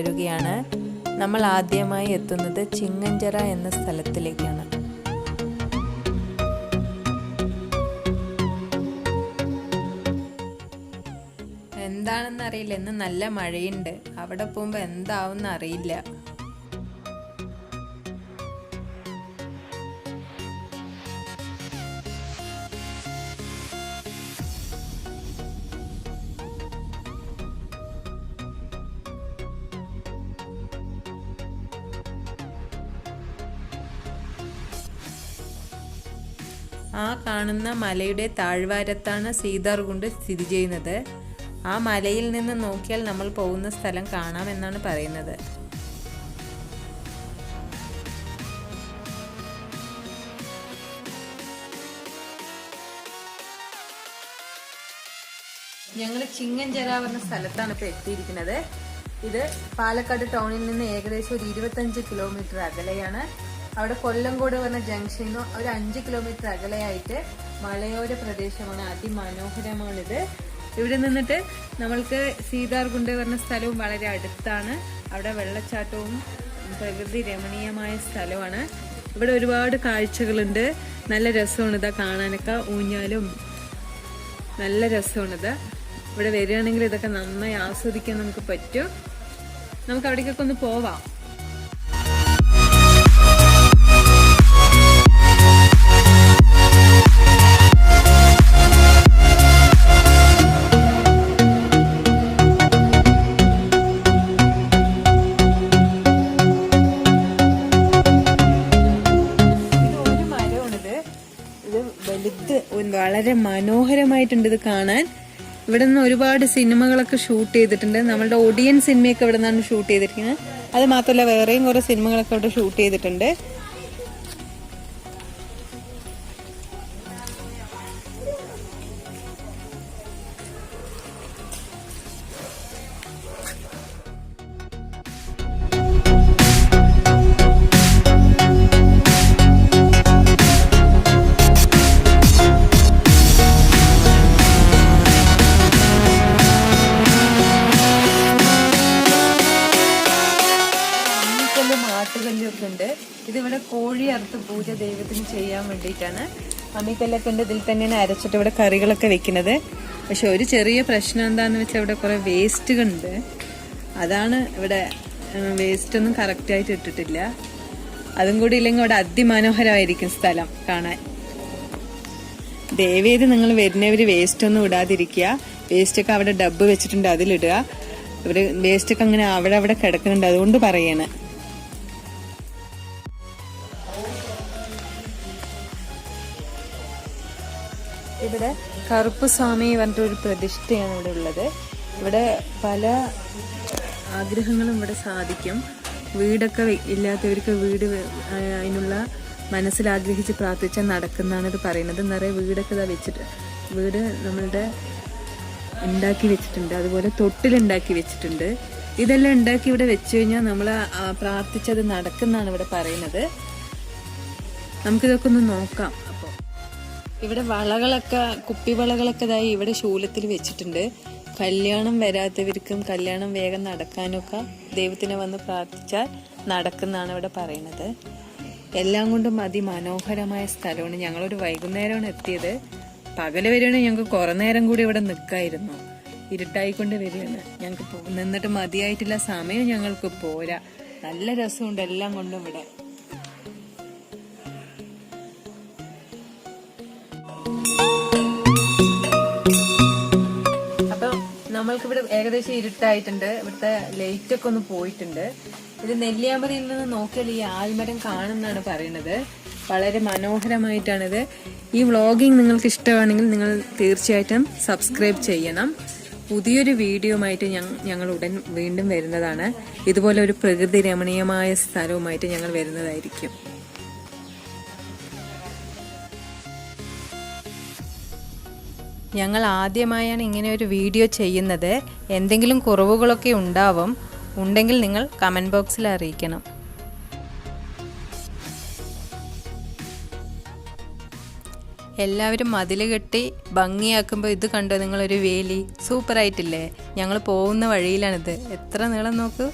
തുടരുകയാണ്. നമ്മൾ ആദ്യമായി എത്തുന്നത് ചിങ്ങഞ്ചിറ എന്ന സ്ഥലത്തിലേക്കാണ്. എന്താണെന്നറിയില്ല, ഇന്ന് നല്ല മഴയുണ്ട്. അവിടെ പോകുമ്പോൾ എന്താവും അറിയില്ല. ആ കാണുന്ന മലയുടെ താഴ്വാരത്താണ് സീതാർകുണ്ട് സ്ഥിതി ചെയ്യുന്നത്. ആ മലയിൽ നിന്ന് നോക്കിയാൽ നമ്മൾ പോകുന്ന സ്ഥലം കാണാമെന്നാണ് പറയുന്നത്. ഞങ്ങൾ ചിങ്ങഞ്ചിറ എന്ന സ്ഥലത്താണ് ഇപ്പോൾ എത്തിയിരിക്കുന്നത്. ഇത് പാലക്കാട് ടൗണിൽ നിന്ന് ഏകദേശം ഒരു 25 കിലോമീറ്റർ അകലെയാണ്. അവിടെ കൊല്ലംകോട് പറഞ്ഞ ജംഗ്ഷനിൽ നിന്ന് ഒരു 5 കിലോമീറ്റർ അകലെയായിട്ട് മലയോര പ്രദേശമാണ്. അതിമനോഹരമാണിത്. ഇവിടെ നിന്നിട്ട് നമ്മൾക്ക് സീതാർകുണ്ട് പറഞ്ഞ സ്ഥലവും വളരെ അടുത്താണ്. അവിടെ വെള്ളച്ചാട്ടവും പ്രകൃതി രമണീയമായ സ്ഥലമാണ്. ഇവിടെ ഒരുപാട് കാഴ്ചകളുണ്ട്. നല്ല രസമാണ് ഇതാ കാണാനൊക്കെ. ഊഞ്ഞാലും നല്ല രസമാണിത്. ഇവിടെ വരികയാണെങ്കിൽ ഇതൊക്കെ നന്നായി ആസ്വദിക്കാൻ നമുക്ക് പറ്റും. നമുക്ക് അവിടേക്കൊക്കെ ഒന്ന് പോവാം. വളരെ മനോഹരമായിട്ടുണ്ട് ഇത് കാണാൻ. ഇവിടെ നിന്ന് ഒരുപാട് സിനിമകളൊക്കെ ഷൂട്ട് ചെയ്തിട്ടുണ്ട്. നമ്മളുടെ ഒടിയൻ സിനിമയൊക്കെ ഇവിടെ നിന്നാണ് ഷൂട്ട് ചെയ്തിരിക്കുന്നത്. അത് മാത്രമല്ല വേറെയും കുറെ സിനിമകളൊക്കെ ഇവിടെ ഷൂട്ട് ചെയ്തിട്ടുണ്ട്. ആട്ടുകല്ലൊക്കെ ഉണ്ട്. ഇതിവിടെ കോഴി അറുത്ത് പൂജ ദൈവത്തിന് ചെയ്യാൻ വേണ്ടിയിട്ടാണ്. അമ്മിക്കല്ലൊക്കെ ഉണ്ട്. ഇതിൽ തന്നെയാണ് അരച്ചിട്ട് ഇവിടെ കറികളൊക്കെ വെക്കുന്നത്. പക്ഷെ ഒരു ചെറിയ പ്രശ്നം എന്താന്ന് വെച്ചാൽ ഇവിടെ കുറെ വേസ്റ്റുകൾ ഉണ്ട്. അതാണ് ഇവിടെ വേസ്റ്റ് ഒന്നും കറക്റ്റായിട്ട് ഇട്ടിട്ടില്ല. അതും കൂടി ഇല്ലെങ്കിൽ ഇവിടെ അതിമനോഹരമായിരിക്കും സ്ഥലം കാണാൻ. ദയവേത് നിങ്ങൾ വരുന്നവര് വേസ്റ്റ് ഒന്നും ഇടാതിരിക്കുക. വേസ്റ്റൊക്കെ അവിടെ ഡബ്ബ് വെച്ചിട്ടുണ്ട്, അതിലിടുക. ഇവിടെ വേസ്റ്റൊക്കെ അങ്ങനെ അവിടെ കിടക്കുന്നുണ്ട്, അതുകൊണ്ട് പറയാണ്. ഇവിടെ കറുപ്പുസ്വാമി പറഞ്ഞിട്ടൊരു പ്രതിഷ്ഠയാണ് ഇവിടെ ഉള്ളത്. ഇവിടെ പല ആഗ്രഹങ്ങളും ഇവിടെ സാധിക്കും. വീടൊക്കെ ഇല്ലാത്തവർക്ക് വീട് അതിനുള്ള മനസ്സിലാഗ്രഹിച്ച് പ്രാർത്ഥിച്ചാൽ നടക്കുന്നതാണ് ഇത് പറയുന്നത്. നിറയെ വീടൊക്കെ ഇതാ വെച്ചിട്ട് വീട് നമ്മളുടെ ഉണ്ടാക്കി വെച്ചിട്ടുണ്ട്. അതുപോലെ തൊട്ടിലുണ്ടാക്കി വെച്ചിട്ടുണ്ട്. ഇതെല്ലാം ഉണ്ടാക്കി ഇവിടെ വെച്ച് കഴിഞ്ഞാൽ നമ്മൾ പ്രാർത്ഥിച്ചത് നടക്കുന്നതാണ് ഇവിടെ പറയുന്നത്. നമുക്കിതൊക്കെ ഒന്ന് നോക്കാം. ഇവിടെ വളകളൊക്കെ കുപ്പിവളകളൊക്കെ ഇതായി ഇവിടെ ശൂലത്തിൽ വെച്ചിട്ടുണ്ട്. കല്യാണം വരാത്തവർക്കും കല്യാണം വേഗം നടക്കാനൊക്കെ ദൈവത്തിനെ വന്ന് പ്രാർത്ഥിച്ചാൽ നടക്കുന്നതാണ് ഇവിടെ പറയുന്നത്. എല്ലാം കൊണ്ടും അതിമനോഹരമായ സ്ഥലമാണ്. ഞങ്ങളൊരു വൈകുന്നേരമാണ് എത്തിയത്. പകല് വരികയാണെങ്കിൽ ഞങ്ങൾക്ക് കുറെ നേരം കൂടി ഇവിടെ നിൽക്കായിരുന്നു. ഇരുട്ടായിക്കൊണ്ട് വരികയാണ്. ഞങ്ങൾക്ക് നിന്നിട്ട് മതിയായിട്ടില്ല. സമയം ഞങ്ങൾക്ക് പോരാ. നല്ല രസമുണ്ട് എല്ലാം കൊണ്ടും ഇവിടെ. നമ്മൾക്കിവിടെ ഏകദേശം ഇരുട്ടായിട്ടുണ്ട്. ഇവിടുത്തെ ലൈറ്റ് ഒക്കെ ഒന്ന് പോയിട്ടുണ്ട്. ഇത് നെല്ലിയാമ്പതിയിൽ നിന്ന് നോക്കിയാൽ ഈ ആൽമരം കാണുന്നാണ് പറയുന്നത്. വളരെ മനോഹരമായിട്ടാണിത്. ഈ വ്ളോഗിങ് നിങ്ങൾക്ക് ഇഷ്ടമാണെങ്കിൽ നിങ്ങൾ തീർച്ചയായിട്ടും സബ്സ്ക്രൈബ് ചെയ്യണം. പുതിയൊരു വീഡിയോയുമായിട്ട് ഞങ്ങൾ ഉടൻ വീണ്ടും വരുന്നതാണ്. ഇതുപോലെ ഒരു പ്രകൃതി രമണീയമായ സ്ഥലവുമായിട്ട് ഞങ്ങൾ വരുന്നതായിരിക്കും. ഞങ്ങൾ ആദ്യമായാണ് ഇങ്ങനെ ഒരു വീഡിയോ ചെയ്യുന്നത്. എന്തെങ്കിലും കുറവുകളൊക്കെ ഉണ്ടെങ്കിൽ നിങ്ങൾ കമൻറ്റ് ബോക്സിൽ അറിയിക്കണം. എല്ലാവരും മതിൽ കെട്ടി ഭംഗിയാക്കുമ്പോൾ ഇത് കണ്ടോ നിങ്ങളൊരു വേലി? സൂപ്പറായിട്ടില്ലേ? ഞങ്ങൾ പോകുന്ന വഴിയിലാണിത്. എത്ര നീളം നോക്കൂ.